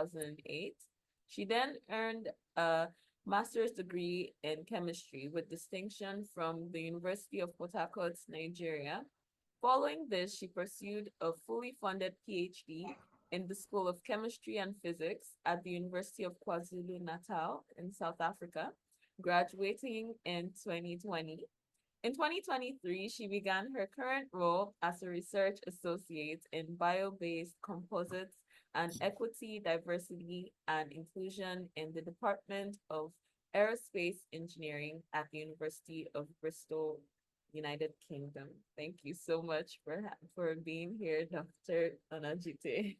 2008. She then earned a master's degree in chemistry with distinction from the University of Port Harcourt, Nigeria. Following this, she pursued a fully funded PhD in the School of Chemistry and Physics at the University of KwaZulu-Natal in South Africa, graduating in 2020. In 2023, she began her current role as a research associate in bio-based composites and equity, diversity, and inclusion in the Department of Aerospace Engineering at the University of Bristol, United Kingdom. Thank you so much for being here, Dr. Onajite.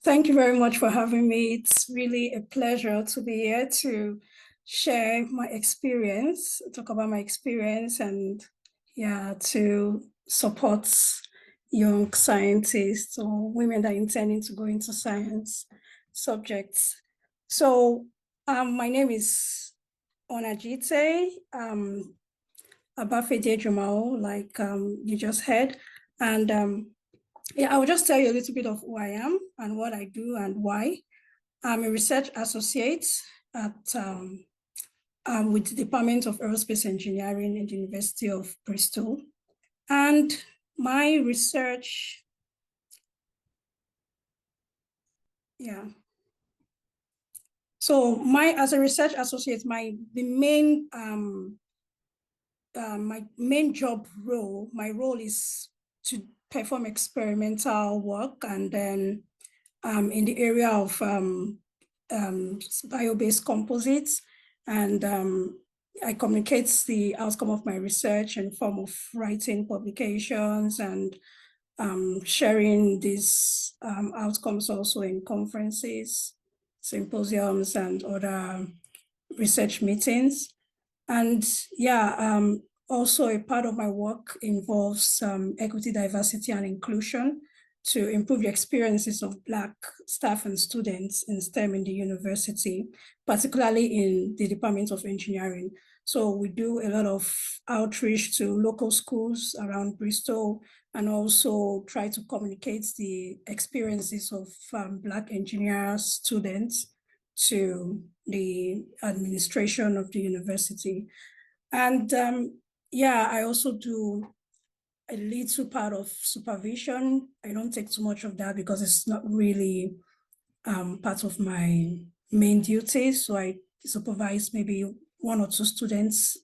Thank you very much for having me. It's really a pleasure to be here to share my experience, talk about my experience, and to support young scientists or women that are intending to go into science subjects. So my name is Onajite Abafe Diejomaoh, like you just heard. And I will just tell you a little bit of who I am and what I do and why. I'm a research associate at with the Department of Aerospace Engineering in the University of Bristol. And my research, So as a research associate, my main role is to perform experimental work, and then in the area of bio-based composites, and I communicate the outcome of my research in form of writing publications and sharing these outcomes also in conferences, symposiums, and other research meetings. And also a part of my work involves equity, diversity, and inclusion to improve the experiences of Black staff and students in STEM in the university, particularly in the Department of Engineering. So we do a lot of outreach to local schools around Bristol, and also try to communicate the experiences of Black engineer students to the administration of the university. And I also do a little part of supervision. I don't take too much of that because it's not really part of my main duties. So I supervise maybe 1 or 2 students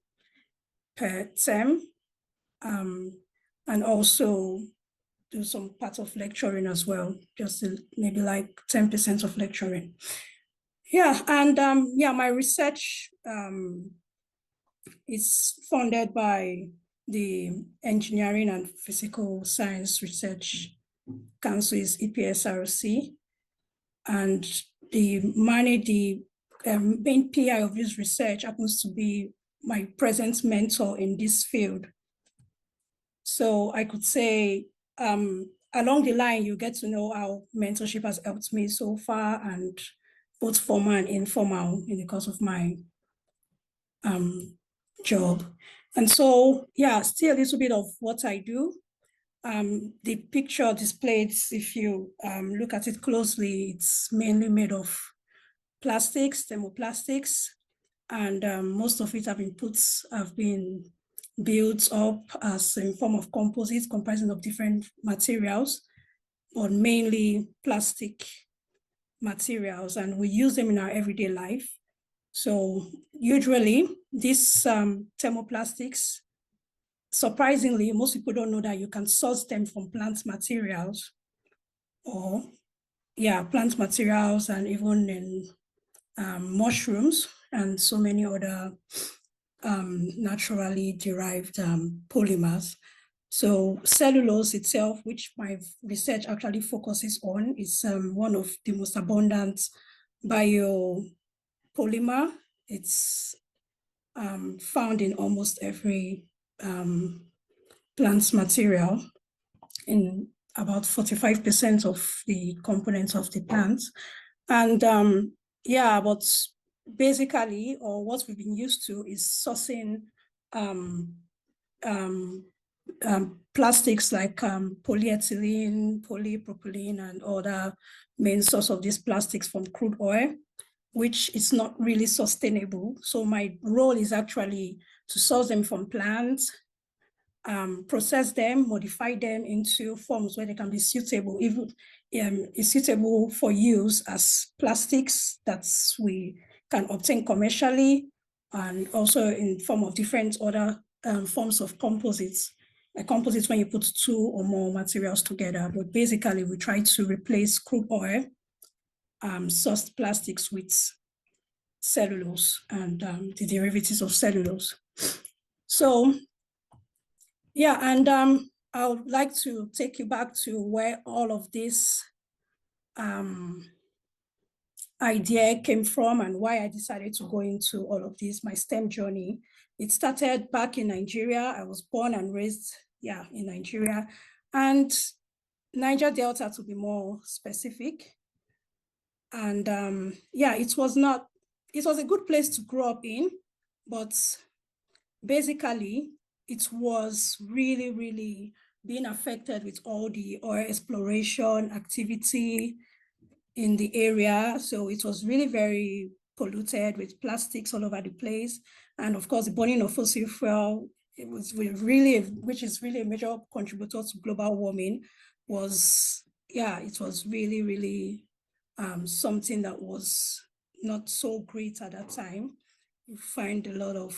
per term, and also do some part of lecturing as well, just maybe like 10% of lecturing. My research is funded by the Engineering and Physical Science Research Council, is EPSRC, and the main PI of this research happens to be my present mentor in this field. So I could say along the line, you get to know how mentorship has helped me so far, and both formal and informal in the course of my job. And so, still a little bit of what I do. The picture displayed, if you look at it closely, it's mainly made of plastics, thermoplastics, and most of it have been built up as in form of composites comprising of different materials, but mainly plastic materials, and we use them in our everyday life. So usually these thermoplastics, surprisingly, most people don't know that you can source them from plant materials, or plant materials, and even in mushrooms and so many other naturally derived polymers. So cellulose itself, which my research actually focuses on, is one of the most abundant biopolymer. It's found in almost every plant material, in about 45% of the components of the plants. And but basically, or what we've been used to, is sourcing plastics like polyethylene, polypropylene, and other main source of these plastics from crude oil, which is not really sustainable. So my role is actually to source them from plants, process them, modify them into forms where they can be suitable, even is suitable for use as plastics that we can obtain commercially, and also in form of different other forms of composites. A composite when you put two or more materials together, but basically we try to replace crude oil, sourced plastics with cellulose and the derivatives of cellulose. So yeah, and I would like to take you back to where all of this idea came from and why I decided to go into all of this, my STEM journey. It started back in Nigeria. I was born and raised, in Nigeria, and Niger Delta, to be more specific. And it was a good place to grow up in, but basically it was really, really being affected with all the oil exploration activity in the area. So it was really very polluted with plastics all over the place. And of course, the burning of fossil fuel, which is really a major contributor to global warming, it was really, really something that was not so great at that time. You find a lot of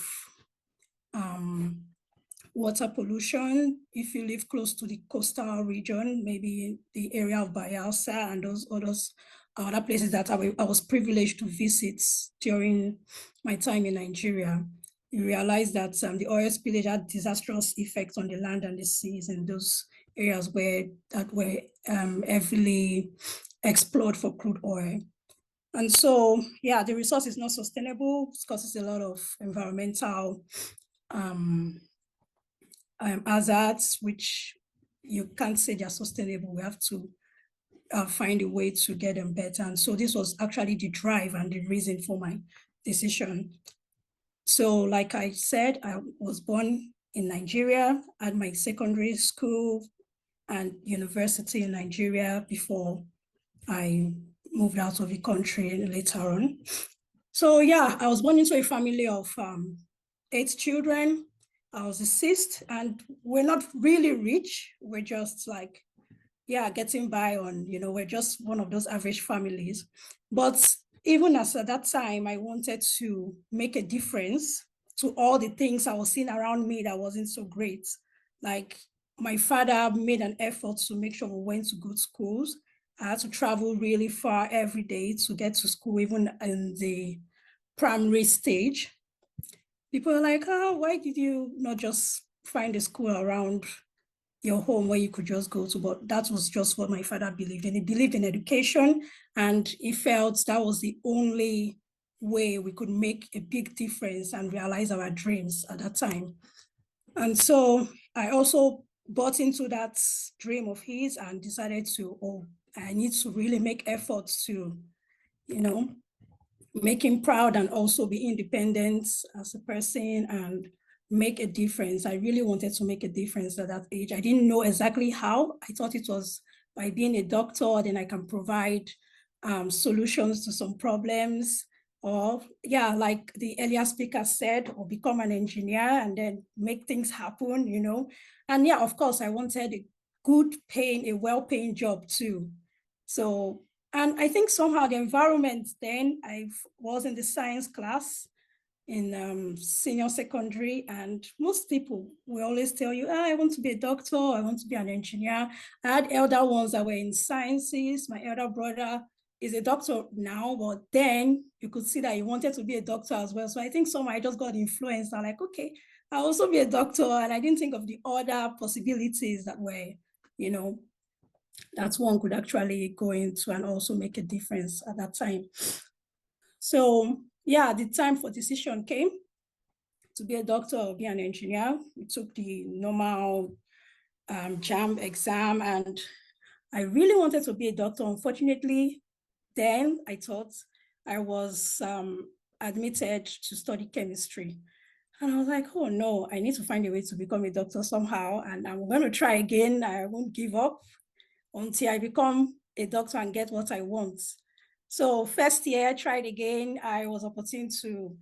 water pollution if you live close to the coastal region, maybe the area of Bayelsa and those other places that I was privileged to visit during my time in Nigeria. You realize that the oil spillage had disastrous effects on the land and the seas in those areas that were heavily explored for crude oil. And so, the resource is not sustainable. It causes a lot of environmental hazards, which you can't say they're sustainable. We have to find a way to get them better. And so this was actually the drive and the reason for my decision. So like I said, I was born in Nigeria, at my secondary school and university in Nigeria before I moved out of the country later on. So I was born into a family of 8 children. I was the sixth, and we're not really rich. We're just like, getting by on, we're just one of those average families. But even as at that time, I wanted to make a difference to all the things I was seeing around me that wasn't so great. Like my father made an effort to make sure we went to good schools. I had to travel really far every day to get to school, even in the primary stage. People are like, why did you not just find a school around your home where you could just go to? But that was just what my father believed in. He believed in education, and he felt that was the only way we could make a big difference and realize our dreams at that time. And so I also bought into that dream of his and decided I need to really make efforts to, make him proud and also be independent as a person and make a difference. I really wanted to make a difference at that age. I didn't know exactly how. I thought it was by being a doctor, then I can provide solutions to some problems, or like the earlier speaker said, or become an engineer and then make things happen, And of course, I wanted a well-paying job too. So, and I think somehow the environment then, I was in the science class in senior secondary, and most people will always tell you, I want to be a doctor, I want to be an engineer. I had elder ones that were in sciences. My elder brother is a doctor now, but then you could see that he wanted to be a doctor as well. So I think somehow I just got influenced. I'm like, okay, I'll also be a doctor. And I didn't think of the other possibilities that were, that one could actually go into and also make a difference at that time. So the time for decision came to be a doctor or be an engineer. We took the normal JAMB exam, and I really wanted to be a doctor. Unfortunately, then I thought I was admitted to study chemistry. And I was like, oh no, I need to find a way to become a doctor somehow. And I'm going to try again. I won't give up until I become a doctor and get what I want. So first year, I tried again. I was opportune to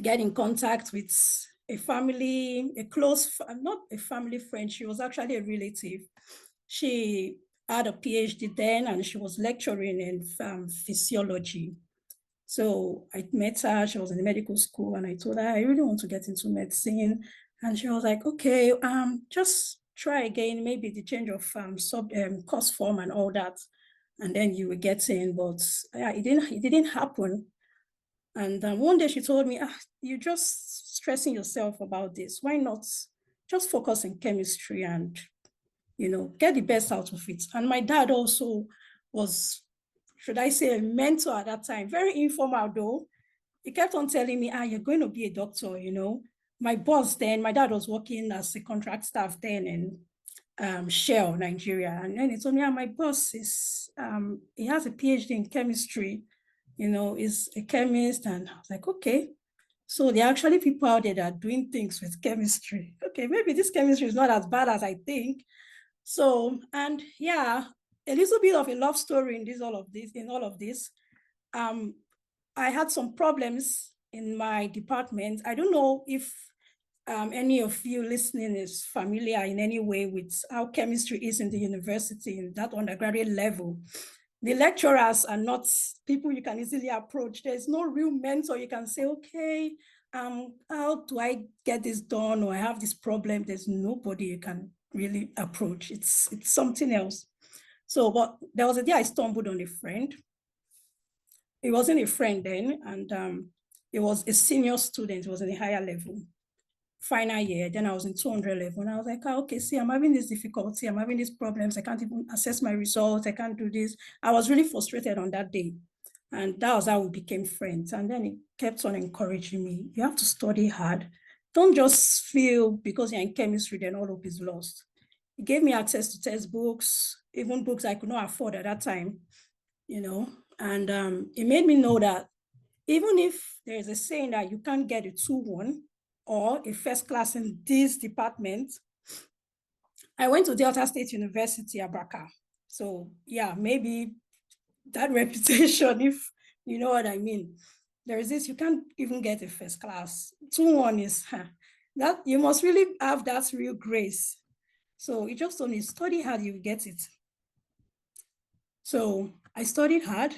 get in contact with a family, a close, not a family friend, she was actually a relative. She had a PhD then and she was lecturing in physiology. So I met her, she was in the medical school, and I told her, I really want to get into medicine. And she was like, okay, just try again, maybe the change of course form and all that. And then you will get in, but it didn't happen. And one day she told me, you're just stressing yourself about this. Why not just focus on chemistry and, get the best out of it? And my dad also was, should I say, a mentor at that time, very informal though. He kept on telling me, you're going to be a doctor, My boss then, my dad was working as a contract staff then in Shell, Nigeria. And then he told me, my boss he has a PhD in chemistry, is a chemist. And I was like, okay. So there are actually people out there that are doing things with chemistry. Okay, maybe this chemistry is not as bad as I think. So, and yeah, a little bit of a love story in all of this. I had some problems in my department. I don't know if any of you listening is familiar in any way with how chemistry is in the university in that undergraduate level. The lecturers are not people you can easily approach. There's no real mentor. You can say, okay, how do I get this done? Or I have this problem. There's nobody you can really approach. It's something else. So, but there was a day I stumbled on a friend. It wasn't a friend then, and it was a senior student. It was in a higher level. Final year, then I was in 200 level, and I was like, okay, see, I'm having this difficulty, I'm having these problems, I can't even assess my results, I can't do this. I was really frustrated on that day, and that was how we became friends. And then he kept on encouraging me, you have to study hard. Don't just feel because you're in chemistry, then all hope is lost. He gave me access to textbooks, even books I could not afford at that time, and it made me know that even if there is a saying that you can't get a 2-1 or a first class in this department, I went to Delta State University, Abraka. So yeah, maybe that reputation, if you know what I mean. There is this, you can't even get a first class. 2-1 is, that you must really have that real grace. So you just only study hard, you get it. So I studied hard.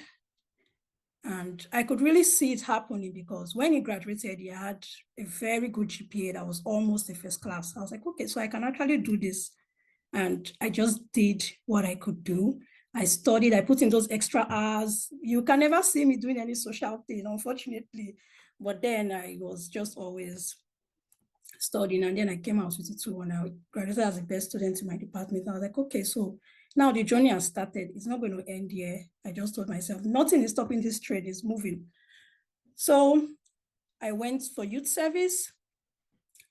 And I could really see it happening because when he graduated, he had a very good GPA that was almost a first class. I was like, okay, so I can actually do this. And I just did what I could do. I studied, I put in those extra hours. You can never see me doing any social thing, unfortunately. But then I was just always studying. And then I came out with a 2-1. I graduated as the best student in my department. I was like, okay, so now the journey has started. It's not going to end here. I just told myself, nothing is stopping this trade, it's moving. So I went for youth service.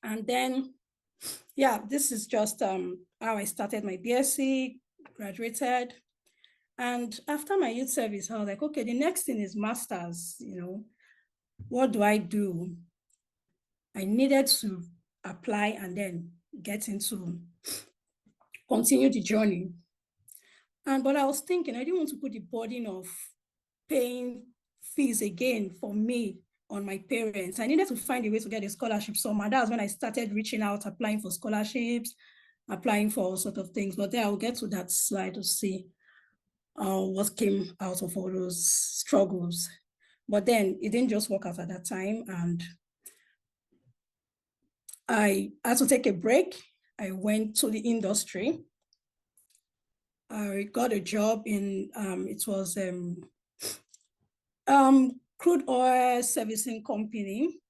And then, yeah, this is just how I started my BSc, graduated. And after my youth service, I was like, okay, the next thing is masters, what do I do? I needed to apply and then get into, continue the journey. But I was thinking, I didn't want to put the burden of paying fees again for me on my parents. I needed to find a way to get a scholarship somewhere. That's when I started reaching out, applying for scholarships, applying for all sorts of things. But then I'll get to that slide to see what came out of all those struggles. But then it didn't just work out at that time. And I had to take a break. I went to the industry. I got a job in, it was crude oil servicing company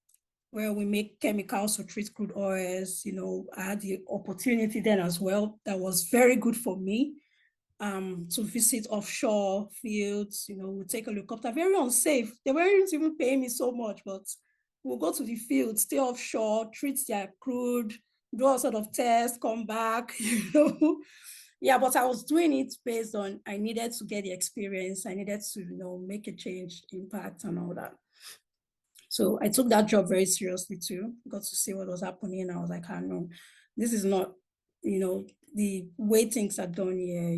where we make chemicals to treat crude oils. I had the opportunity then as well. That was very good for me to visit offshore fields. We take a helicopter, very unsafe. They weren't even paying me so much, but we'll go to the field, stay offshore, treat their crude, do all sort of tests, come back, Yeah, but I was doing it based on, I needed to get the experience. I needed to, make a change, impact and all that. So I took that job very seriously too, got to see what was happening. I was like, I know this is not, the way things are done here,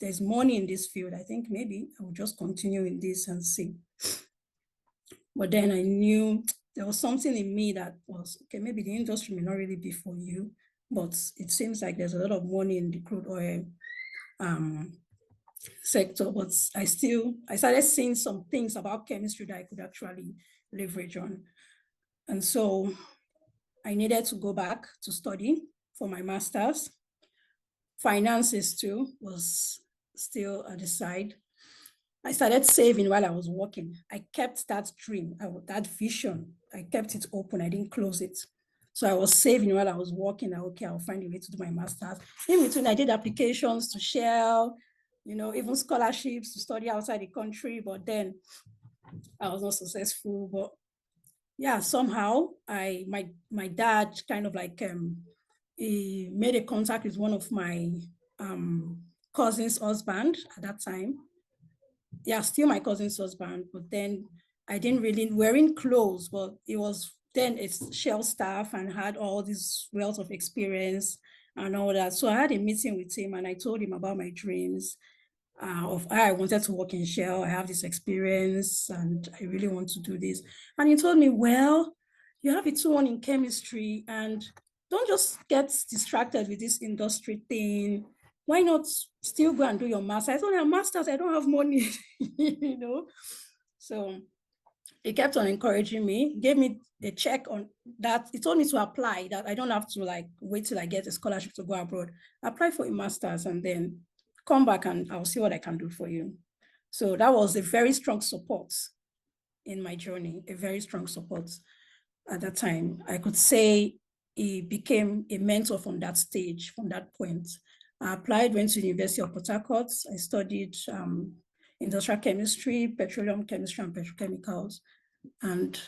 there's money in this field. I think maybe I will just continue in this and see. But then I knew there was something in me that was, okay, maybe the industry may not really be for you, but it seems like there's a lot of money in the crude oil sector. But I started seeing some things about chemistry that I could actually leverage on. And so I needed to go back to study for my master's. Finances too was still at the side. I started saving while I was working. I kept that dream, that vision. I kept it open. I didn't close it. So I was saving while I was working. Okay, I'll find a way to do my master's. In between, I did applications to Shell, even scholarships to study outside the country. But then I was not successful. But yeah, somehow my dad kind of like he made a contact with one of my cousin's husband at that time. Yeah, still my cousin's husband, but then we're in close, but it was then it's Shell staff and had all this wealth of experience and all that. So I had a meeting with him and I told him about my dreams of I wanted to work in Shell. I have this experience and I really want to do this. And he told me, well, you have a 2-1 in chemistry and don't just get distracted with this industry thing. Why not still go and do your master's? I told him, master's, I don't have money, So he kept on encouraging me, gave me a check on that. He told me to apply, that I don't have to wait till I get a scholarship to go abroad. Apply for a master's and then come back and I'll see what I can do for you. So that was a very strong support in my journey, a very strong support at that time. I could say he became a mentor from that stage, from that point. I applied, went to the University of Port Harcourt. I studied industrial chemistry, petroleum chemistry, and petrochemicals. And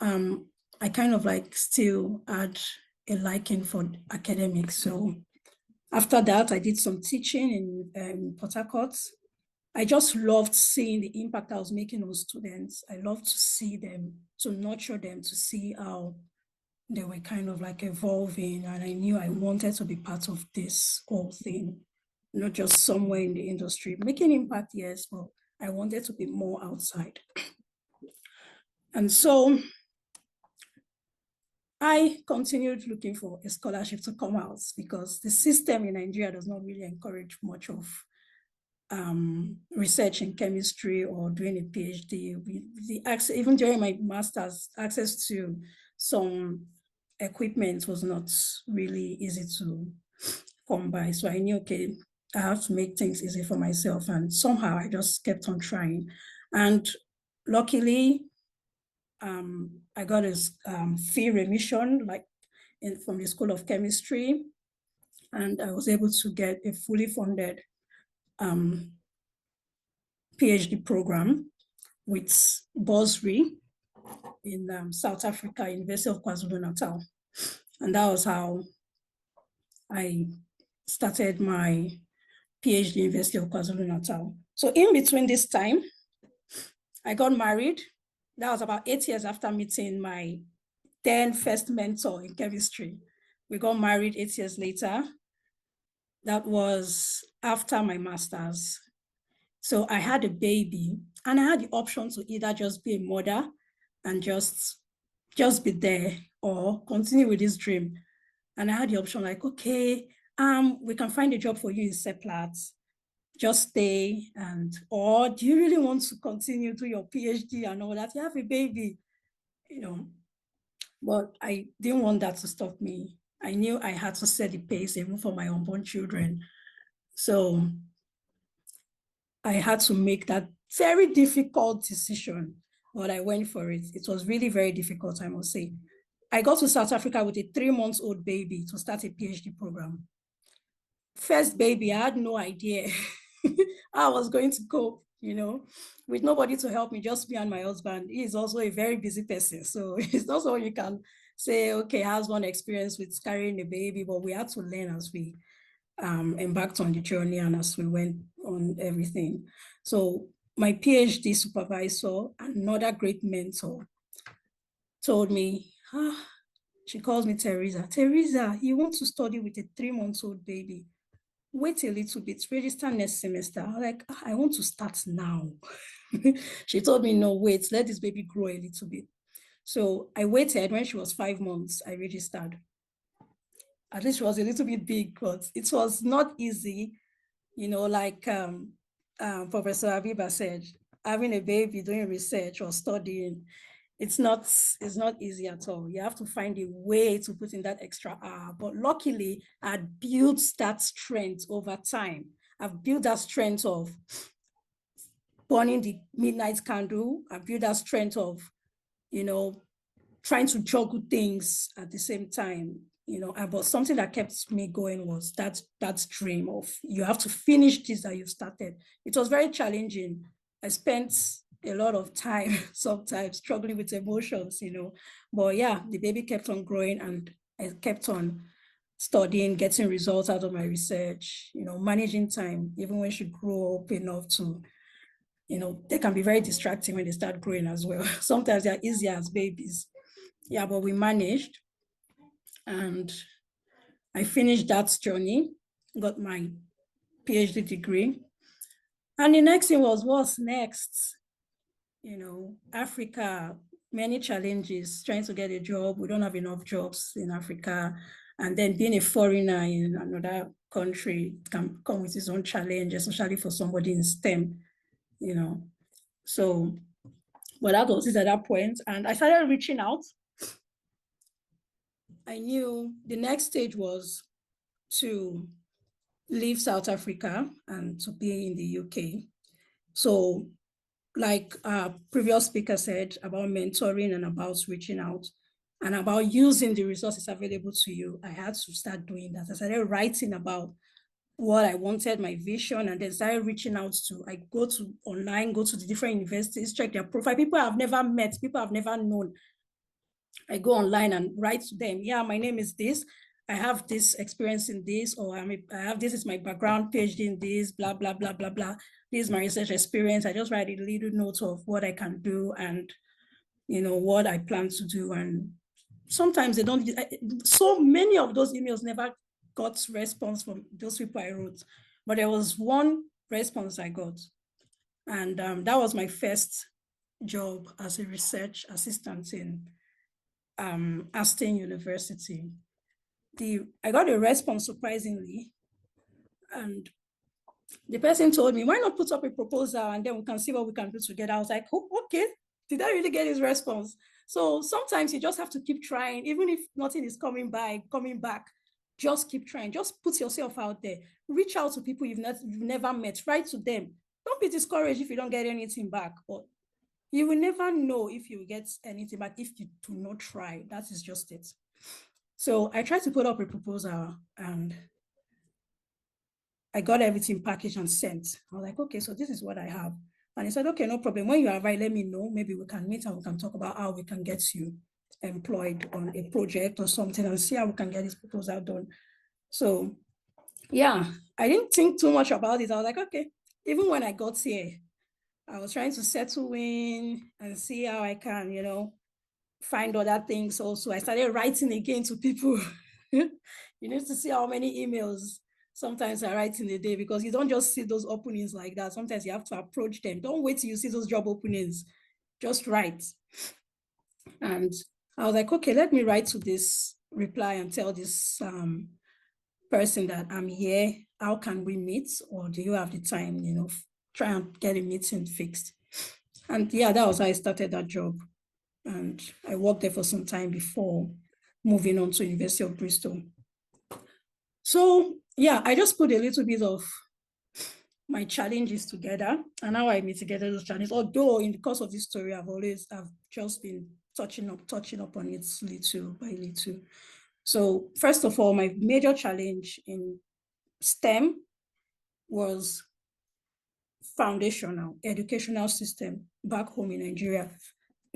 I kind of still had a liking for academics. So after that, I did some teaching in Port Harcourt. I just loved seeing the impact I was making on students. I loved to see them, to nurture them, to see how they were kind of evolving. And I knew I wanted to be part of this whole thing, not just somewhere in the industry. Making impact, yes, but I wanted to be more outside. And so I continued looking for a scholarship to come out because the system in Nigeria does not really encourage much of research in chemistry or doing a PhD. Even during my master's, access to some equipment was not really easy to come by. So I knew, okay, I have to make things easy for myself. And somehow I just kept on trying. And luckily, I got a fee remission from the School of Chemistry. And I was able to get a fully funded PhD program with bursary in South Africa, University of KwaZulu-Natal. And that was how I started my PhD, University of KwaZulu-Natal. So in between this time, I got married. That was about 8 years after meeting my then first mentor in chemistry. We got married 8 years later. That was after my master's. So I had a baby and I had the option to either just be a mother and just be there or continue with this dream. And I had the option okay, we can find a job for you in Seplat, just stay, or do you really want to continue to your PhD and all that? You have a baby, but I didn't want that to stop me. I knew I had to set the pace even for my unborn children. So I had to make that very difficult decision, but I went for it. It was really very difficult, I must say. I got to South Africa with a 3-month-old baby to start a PhD program. First baby, I had no idea how I was going to cope, with nobody to help me, just me and my husband. He is also a very busy person. So it's not so you can say, okay, has one experience with carrying a baby, but we had to learn as we embarked on the journey and as we went on everything. So my PhD supervisor, another great mentor, told me, she calls me Teresa. Teresa, you want to study with a 3-month-old baby? Wait a little bit, register next semester. I'm like, I want to start now. She told me, no, wait, let this baby grow a little bit. So I waited. When she was 5 months, I registered. At least she was a little bit big, but it was not easy, like Professor Abiba said, having a baby, doing research or studying, it's not easy at all. You have to find a way to put in that extra hour. But luckily, I built that strength over time. I've built that strength of burning the midnight candle. I've built that strength of, trying to juggle things at the same time. But something that kept me going was that dream of you have to finish this that you've started. It was very challenging. I spent a lot of time sometimes struggling with emotions, but yeah, the baby kept on growing and I kept on studying, getting results out of my research, managing time, even when she grew up enough to, they can be very distracting when they start growing as well. Sometimes they're easier as babies. Yeah, but we managed and I finished that journey, got my PhD degree. And the next thing was, what's next? Africa, many challenges, trying to get a job. We don't have enough jobs in Africa. And then being a foreigner in another country can come with its own challenge, especially for somebody in STEM, So, but that was it at that point. And I started reaching out. I knew the next stage was to leave South Africa and to be in the UK. So like previous speaker said about mentoring and about reaching out and about using the resources available to you, I had to start doing that. I started writing about what I wanted, my vision, and then started reaching out to, I go to online, go to the different universities, check their profile, people I've never met, people I've never known. I go online and write to them, yeah, my name is this, I have this experience in this, or I have this is my background, PhD in this, blah, blah, blah, blah, blah. This is my research experience. I just write a little note of what I can do and, what I plan to do. And sometimes they don't, so many of those emails never got response from those people I wrote. But there was one response I got. And that was my first job as a research assistant in Aston University. I got a response surprisingly, and the person told me, why not put up a proposal and then we can see what we can do together. I was like, oh, okay, did I really get his response? So sometimes you just have to keep trying, even if nothing is coming back, just keep trying, just put yourself out there, reach out to people you've never met, write to them. Don't be discouraged if you don't get anything back, but you will never know if you get anything back if you do not try. That is just it. So I tried to put up a proposal and I got everything packaged and sent. I was like, okay, so this is what I have. And he said, okay, no problem. When you arrive, let me know. Maybe we can meet and we can talk about how we can get you employed on a project or something and see how we can get this proposal done. So yeah, I didn't think too much about it. I was like, okay, even when I got here, I was trying to settle in and see how I can, find other things also. I started writing again to people. You need to see how many emails sometimes I write in a day because you don't just see those openings like that. Sometimes you have to approach them. Don't wait till you see those job openings. Just write. And I was like, okay, let me write to this reply and tell this person that I'm here. How can we meet? Or do you have the time, try and get a meeting fixed. And yeah, that was how I started that job. And I worked there for some time before moving on to University of Bristol. So yeah, I just put a little bit of my challenges together and how I mitigated those challenges. Although in the course of this story, I've just been touching up on it little by little. So first of all, my major challenge in STEM was foundational educational system back home in Nigeria.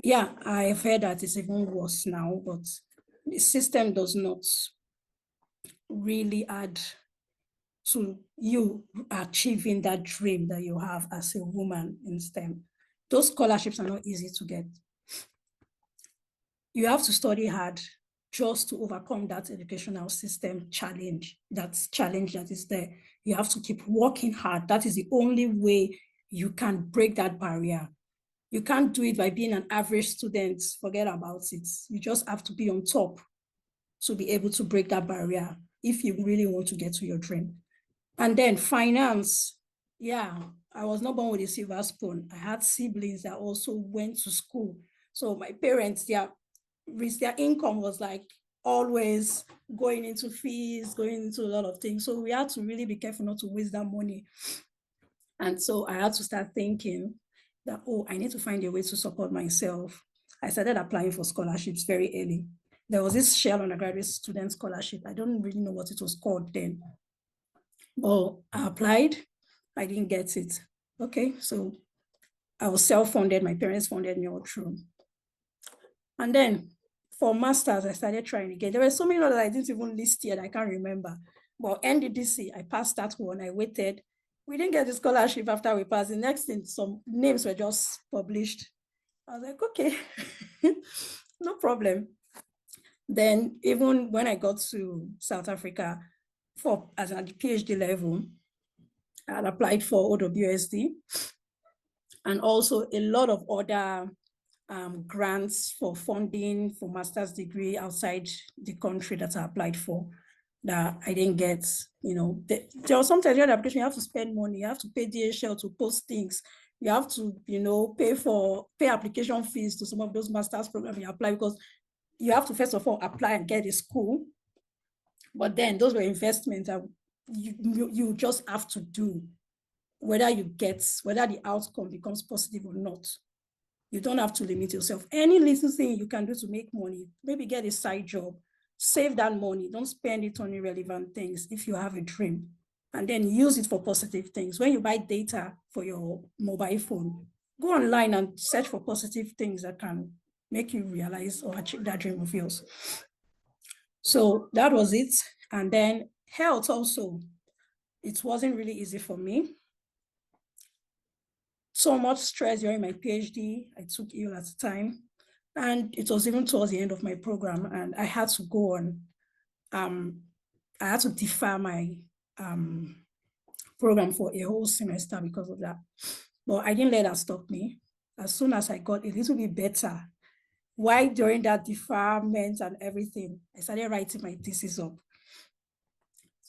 Yeah, I've heard that it's even worse now, but the system does not really add to you achieving that dream that you have as a woman in STEM. Those scholarships are not easy to get. you have to study hard just to overcome that educational system challenge, that is there. You have to keep working hard. That is the only way you can break that barrier. You can't do it by being an average student. Forget about it. You just have to be on top to be able to break that barrier if you really want to get to your dream. And then finance. Yeah, I was not born with a silver spoon. I had siblings that also went to school. So my parents, their income was like always going into fees, going into a lot of things. So we had to really be careful not to waste that money. And so I had to start thinking that, oh, I need to find a way to support myself. I started applying for scholarships very early. There was this Shell undergraduate student scholarship. I don't really know what it was called then. But I applied, I didn't get it. Okay, so I was self-funded. My parents funded me all through. And then for masters, I started trying again. There were so many others I didn't even list yet. I can't remember. But NDDC, I passed that one. I waited. We didn't get the scholarship after we passed. The next thing, some names were just published. I was like, okay, no problem. Then even when I got to South Africa as at the PhD level, I had applied for OWSD and also a lot of other grants for funding for master's degree outside the country that I applied for that I didn't get. You know, there was sometimes the application, you have to spend money, you have to pay DHL to post things, you have to, you know, pay application fees to some of those master's programs you apply, because you have to first of all apply and get a school. But then those were investments that you just have to do, whether the outcome becomes positive or not. You don't have to limit yourself. Any little thing you can do to make money, maybe get a side job, save that money. Don't spend it on irrelevant things if you have a dream, and then use it for positive things. When you buy data for your mobile phone, go online and search for positive things that can make you realize or achieve that dream of yours. So that was it. And then health also, it wasn't really easy for me. So much stress during my PhD. I took ill at the time. And it was even towards the end of my program, and I had to go on. I had to defer my program for a whole semester because of that. But I didn't let that stop me. As soon as I got a little bit better, why during that deferment and everything, I started writing my thesis up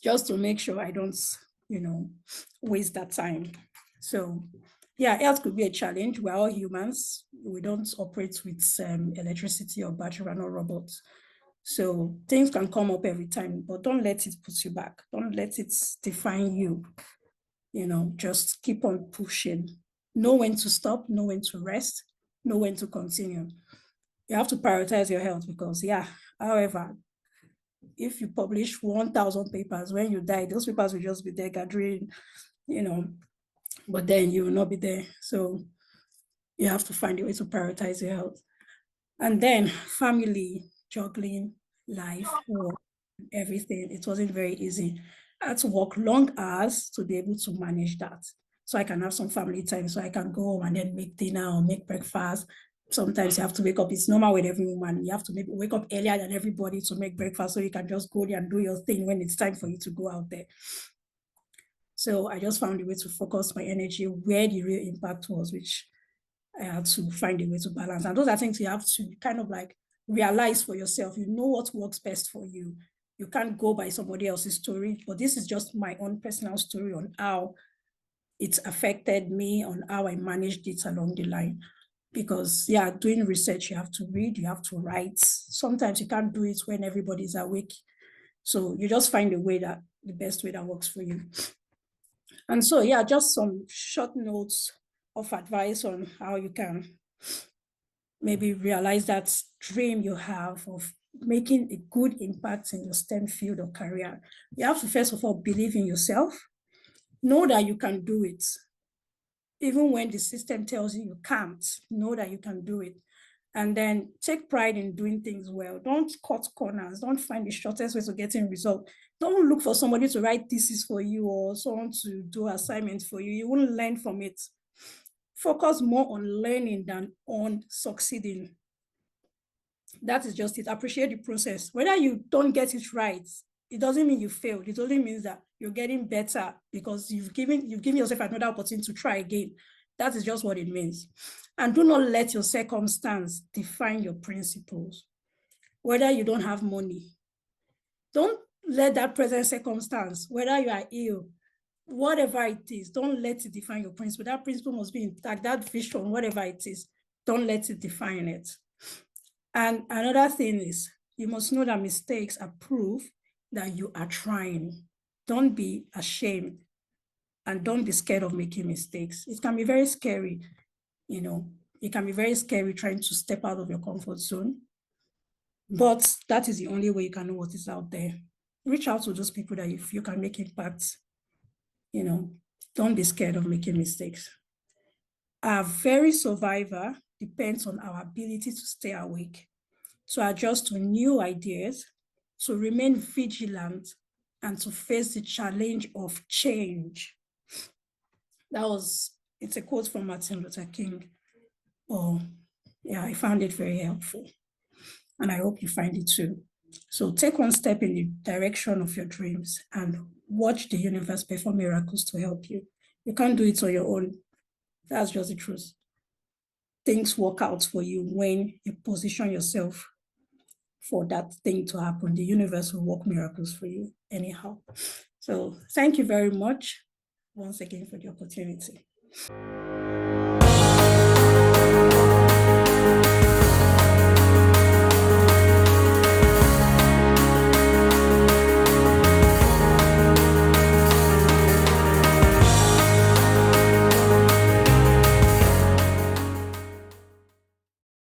just to make sure I don't, you know, waste that time. So yeah, health could be a challenge. We're all humans. We don't operate with electricity or battery, we're not robots. So things can come up every time, but don't let it put you back. Don't let it define you. You know, just keep on pushing. Know when to stop, know when to rest, know when to continue. You have to prioritize your health because, yeah, however, if you publish 1,000 papers, when you die, those papers will just be there gathering, you know, but then you will not be there. So you have to find a way to prioritize your health. And then family, juggling, life, work, everything. It wasn't very easy. I had to work long hours to be able to manage that. So I can have some family time, so I can go home and then make dinner or make breakfast. Sometimes you have to wake up. It's normal with every woman. You have to wake up earlier than everybody to make breakfast, so you can just go there and do your thing when it's time for you to go out there. So I just found a way to focus my energy where the real impact was, which I had to find a way to balance. And those are things you have to kind of like realize for yourself. You know what works best for you. You can't go by somebody else's story, but this is just my own personal story on how it affected me, on how I managed it along the line. Because yeah, doing research, you have to read, you have to write. Sometimes you can't do it when everybody's awake. So you just find a way that the best way that works for you. And so, yeah, just some short notes of advice on how you can maybe realize that dream you have of making a good impact in your STEM field or career. You have to first of all believe in yourself, know that you can do it. Even when the system tells you you can't, know that you can do it. And then take pride in doing things well. Don't cut corners. Don't find the shortest way to getting results. Don't look for somebody to write thesis for you or someone to do assignments for you. You won't learn from it. Focus more on learning than on succeeding. That is just it. Appreciate the process. Whether you don't get it right, it doesn't mean you failed. It only means that you're getting better because you've given yourself another opportunity to try again. That is just what it means. And do not let your circumstance define your principles. Whether you don't have money, don't let that present circumstance, whether you are ill, whatever it is, don't let it define your principle. That principle must be intact, that vision, whatever it is, don't let it define it. And another thing is, you must know that mistakes are proof that you are trying. Don't be ashamed and don't be scared of making mistakes. It can be very scary, you know, it can be very scary trying to step out of your comfort zone, but that is the only way you can know what is out there. Reach out to those people that you can make impact, you know, don't be scared of making mistakes. Our very survival depends on our ability to stay awake, to adjust to new ideas, to remain vigilant, and to face the challenge of change. It's a quote from Martin Luther King. Oh, yeah, I found it very helpful. And I hope you find it too. So take one step in the direction of your dreams and watch the universe perform miracles to help you. You can't do it on your own. That's just the truth. Things work out for you when you position yourself for that thing to happen. The universe will work miracles for you anyhow. So thank you very much once again for the opportunity.